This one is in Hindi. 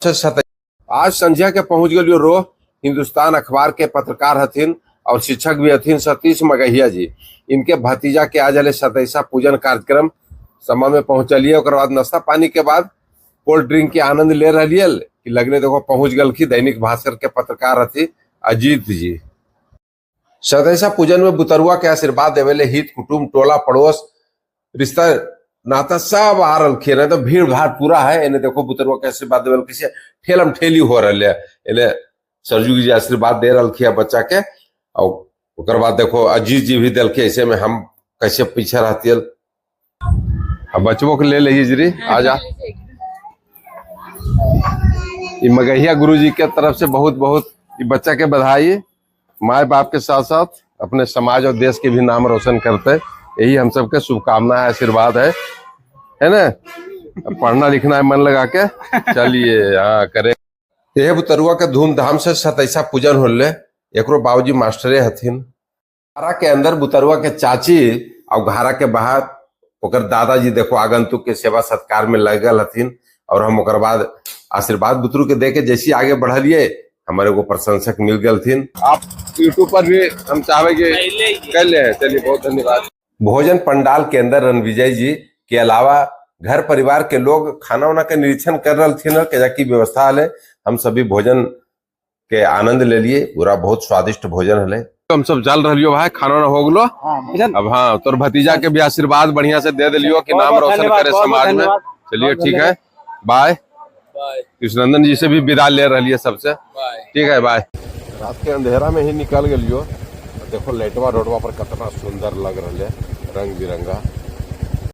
आज संध्या के पहुंच गए रो हिंदुस्तान अखबार के पत्रकार हथिन और शिक्षक भी हथिन सतीश मगहिया जी। इनके भतीजा के आज हले 27वां पूजन कार्यक्रम समय में पहुंचलिए। और बाद नाश्ता पानी के बाद कोल्ड ड्रिंक के आनंद ले रही कि लगने देखो पहुंच गल की दैनिक भास्कर के पत्रकार हथी अजीत जी। 27वां पूजन में बुतरुआ के आशीर्वाद देवेले हित कुटुम्ब टोला पड़ोस रिश्ता नाता सब आ रखी है। तो भीड़ भाड़ पूरा है। इन्हें देखो बुतरुआ के आशीर्वाद देवे किसी ठेलम ठेली हो रही है। इन्हें सरजू जी आशीर्वाद दे रखी है बच्चा के। और बाद देखो अजीत जी भी दिल के ऐसे में हम कैसे पीछे रहती है। अब बच्चों को ले लीजिए जरी आजा। मगहिया गुरु जी के तरफ से बहुत बहुत बच्चा के बधाई। माए बाप के साथ साथ अपने समाज और देश के भी नाम रोशन करते, यही हम सबके शुभकामना है, आशीर्वाद है ना। पढ़ना लिखना है मन लगा के चलिए हाँ करे। यह बुतरुआ के धूमधाम से 27वां पूजन होले। एकरो बाबूजी मास्टरे हथिन। घारा के अंदर बुतरुआ के चाची और घारा के बाहर ओकर दादाजी देखो आगंतुक के सेवा सत्कार में लगल हथिन। और हम ओकर बाद आशीर्वाद बुतरू के दे के जैसी आगे बढ़लिए हमारे को प्रशंसक मिल गए थिन। आप यूट्यूब पर भी हम चाहे कर ले। चलिए बहुत धन्यवाद। भोजन पंडाल के अंदर रणविजय जी के अलावा घर परिवार के लोग खाना वाना के निरीक्षण कर रहे थे क्या की व्यवस्था है। हम सभी भोजन के आनंद ले लिए। पूरा बहुत स्वादिष्ट भोजन है। हम सब चल रही भाई खाना वाना हो गलो। अब हाँ तोर भतीजा के भी आशीर्वाद बढ़िया से दे दिलियो कि नाम रोशन करे समाज में। चलिए ठीक है बाय। कृष्णनंदन जी से भी विदा ले रही है सबसे। ठीक है बाय। रात के अंधेरा में ही निकल गलियो। देखो लाइटवा रोडवा पर कितना सुंदर लग रहा है रंग बिरंगा।